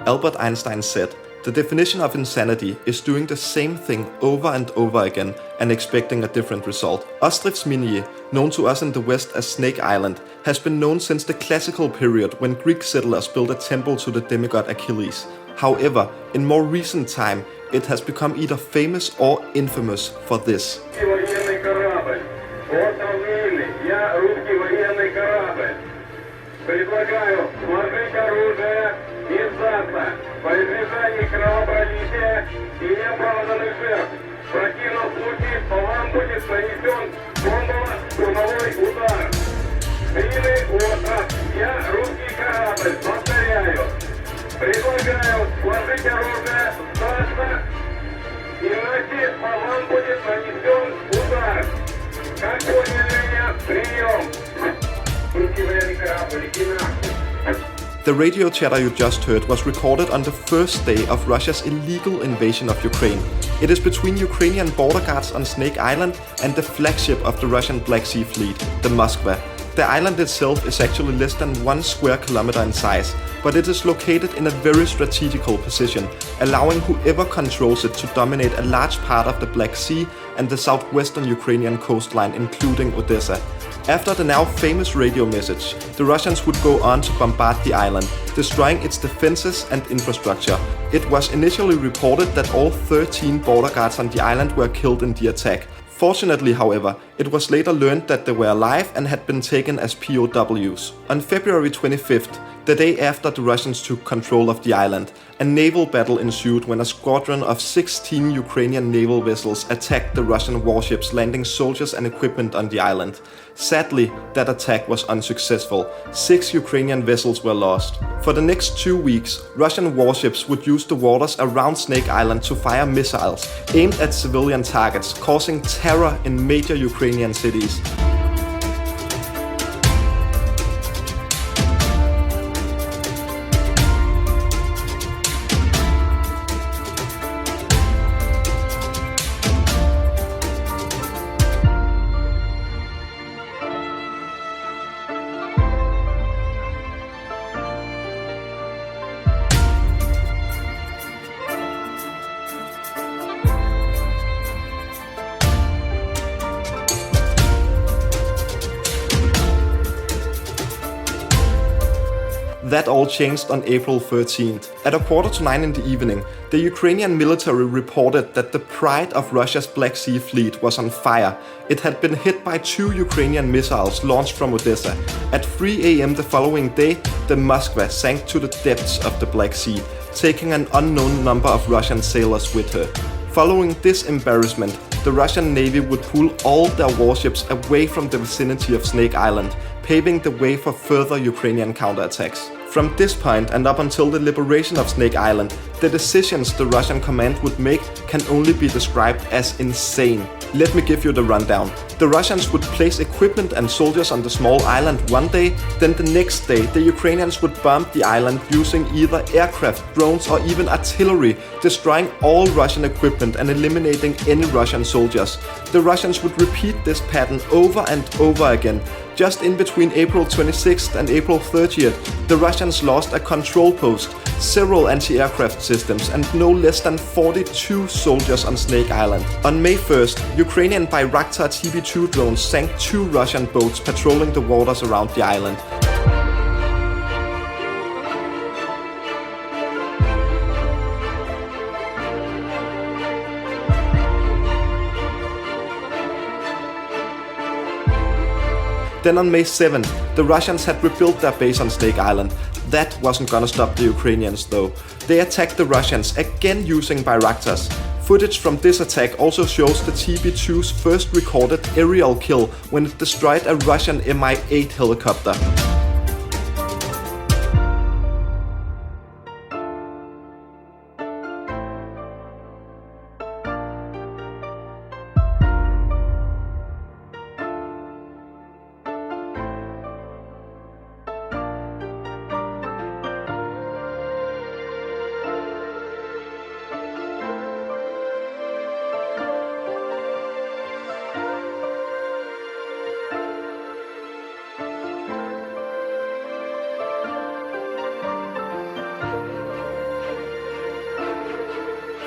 Albert Einstein said, "The definition of insanity is doing the same thing over and over again and expecting a different result." Ostrovsmenie, known to us in the West as Snake Island, has been known since the classical period when Greek settlers built a temple to the demigod Achilles. However, in more recent time, it has become either famous or infamous for this. Предлагаю сложить оружие и сдаться во избежание кровопролития и неоправданных жертв. В противном случае по вам будет нанесен бомбово-штурмовой удар. Длинный остров. Я русский корабль. Повторяю. Предлагаю сложить оружие, сдаться, иначе по вам будет нанесен удар. Как поняли меня? Прием. The radio chatter you just heard was recorded on the first day of Russia's illegal invasion of Ukraine. It is between Ukrainian border guards on Snake Island and the flagship of the Russian Black Sea Fleet, the Moskva. The island itself is actually less than 1 square kilometer in size, but it is located in a very strategical position, allowing whoever controls it to dominate a large part of the Black Sea and the southwestern Ukrainian coastline, including Odessa. After the now famous radio message, the Russians would go on to bombard the island, destroying its defenses and infrastructure. It was initially reported that all 13 border guards on the island were killed in the attack. Fortunately, however, it was later learned that they were alive and had been taken as POWs. On February 25th, the day after the Russians took control of the island, a naval battle ensued when a squadron of 16 Ukrainian naval vessels attacked the Russian warships, landing soldiers and equipment on the island. Sadly, that attack was unsuccessful. 6 Ukrainian vessels were lost. For the next 2 weeks, Russian warships would use the waters around Snake Island to fire missiles aimed at civilian targets, causing terror in major Ukrainian cities. That all changed on April 13th. At 8:45 in the evening, the Ukrainian military reported that the pride of Russia's Black Sea Fleet was on fire. It had been hit by 2 Ukrainian missiles launched from Odessa. At 3 a.m. the following day, the Moskva sank to the depths of the Black Sea, taking an unknown number of Russian sailors with her. Following this embarrassment, the Russian Navy would pull all their warships away from the vicinity of Snake Island, paving the way for further Ukrainian counterattacks. From this point and up until the liberation of Snake Island, the decisions the Russian command would make can only be described as insane. Let me give you the rundown. The Russians would place equipment and soldiers on the small island one day, then the next day the Ukrainians would bomb the island using either aircraft, drones or even artillery, destroying all Russian equipment and eliminating any Russian soldiers. The Russians would repeat this pattern over and over again. Just in between April 26th and April 30th, the Russians lost a control post, several anti-aircraft systems and no less than 42 soldiers on Snake Island. On May 1st, Ukrainian Bayraktar TB2 drones sank 2 Russian boats patrolling the waters around the island. Then on May 7th, the Russians had rebuilt their base on Snake Island. That wasn't gonna stop the Ukrainians though. They attacked the Russians, again using Bayraktars. Footage from this attack also shows the TB2's first recorded aerial kill when it destroyed a Russian Mi-8 helicopter.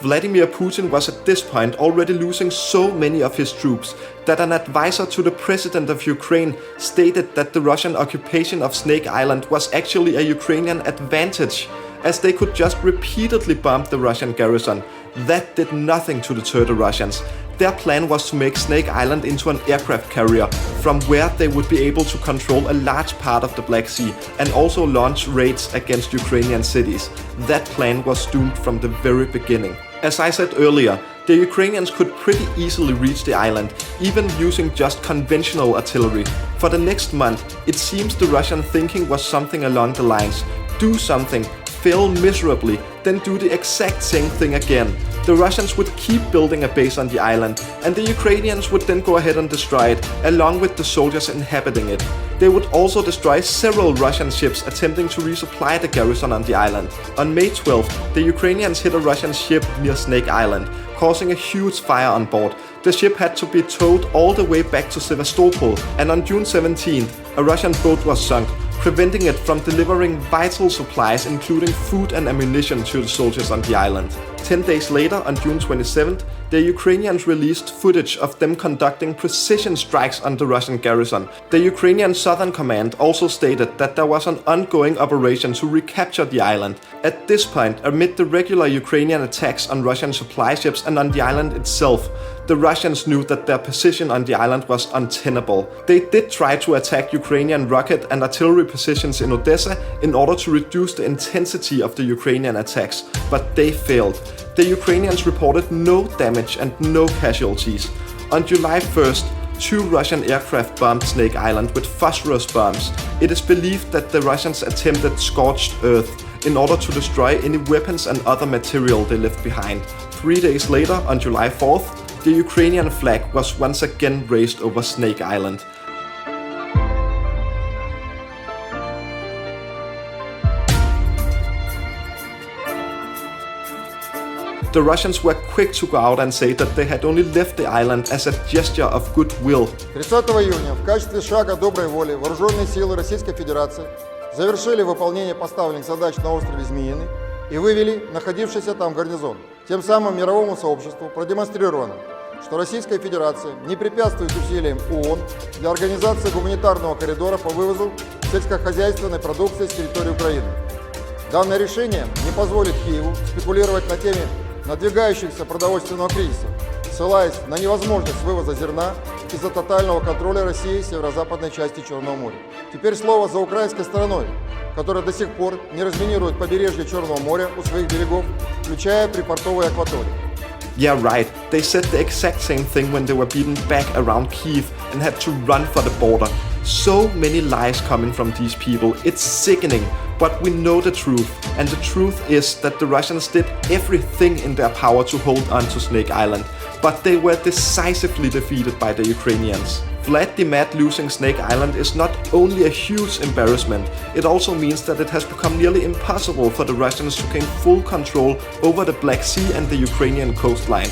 Vladimir Putin was at this point already losing so many of his troops that an advisor to the president of Ukraine stated that the Russian occupation of Snake Island was actually a Ukrainian advantage, as they could just repeatedly bomb the Russian garrison. That did nothing to deter the Russians. Their plan was to make Snake Island into an aircraft carrier, from where they would be able to control a large part of the Black Sea and also launch raids against Ukrainian cities. That plan was doomed from the very beginning. As I said earlier, the Ukrainians could pretty easily reach the island, even using just conventional artillery. For the next month, it seems the Russian thinking was something along the lines: do something, fail miserably, then do the exact same thing again. The Russians would keep building a base on the island, and the Ukrainians would then go ahead and destroy it, along with the soldiers inhabiting it. They would also destroy several Russian ships attempting to resupply the garrison on the island. On May 12th, the Ukrainians hit a Russian ship near Snake Island, causing a huge fire on board. The ship had to be towed all the way back to Sevastopol, and on June 17th, a Russian boat was sunk, preventing it from delivering vital supplies including food and ammunition to the soldiers on the island. 10 days later, on June 27th, the Ukrainians released footage of them conducting precision strikes on the Russian garrison. The Ukrainian Southern Command also stated that there was an ongoing operation to recapture the island. At this point, amid the regular Ukrainian attacks on Russian supply ships and on the island itself, the Russians knew that their position on the island was untenable. They did try to attack Ukrainian rocket and artillery positions in Odessa in order to reduce the intensity of the Ukrainian attacks, but they failed. The Ukrainians reported no damage and no casualties. On July 1st, 2 Russian aircraft bombed Snake Island with phosphorus bombs. It is believed that the Russians attempted scorched earth in order to destroy any weapons and other material they left behind. 3 days later, on July 4th, the Ukrainian flag was once again raised over Snake Island. The Russians were quick to go out and say that they had only left the island as a gesture of goodwill. 30 июня в качестве шага доброй воли вооруженные силы Российской Федерации завершили выполнение поставленных задач на острове Змеиный и вывели находившийся там гарнизон. Тем самым мировому сообществу продемонстрировано, что Российская Федерация не препятствует усилиям ООН для организации гуманитарного коридора по вывозу сельскохозяйственной продукции с территории Украины. Данное решение не позволит Киеву спекулировать на теме надвигающегося продовольственного кризиса, ссылаясь на невозможность вывоза зерна из-за тотального контроля России северо-западной части Черного моря. Теперь слово за украинской стороной, которая до сих пор не разминирует побережье Черного моря у своих берегов, включая припортовую акваторию. Yeah, right. They said the exact same thing when they were beaten back around Kyiv and had to run for the border. So many lies coming from these people. It's sickening. But we know the truth, and the truth is that the Russians did everything in their power to hold on to Snake Island, but they were decisively defeated by the Ukrainians. Vlad the Mad losing Snake Island is not only a huge embarrassment, it also means that it has become nearly impossible for the Russians to gain full control over the Black Sea and the Ukrainian coastline.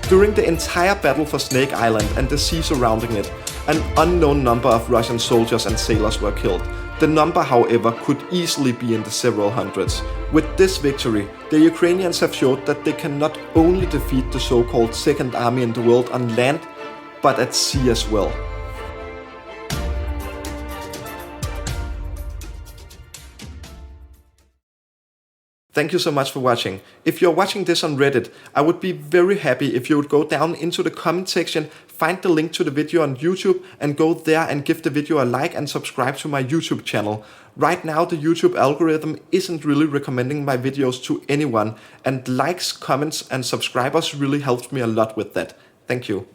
During the entire battle for Snake Island and the sea surrounding it, an unknown number of Russian soldiers and sailors were killed. The number, however, could easily be in the several hundreds. With this victory, the Ukrainians have showed that they can not only defeat the so-called Second Army in the world on land, but at sea as well. Thank you so much for watching. If you're watching this on Reddit, I would be very happy if you would go down into the comment section, find the link to the video on YouTube, and go there and give the video a like and subscribe to my YouTube channel. Right now the YouTube algorithm isn't really recommending my videos to anyone, and likes, comments and subscribers really helps me a lot with that. Thank you.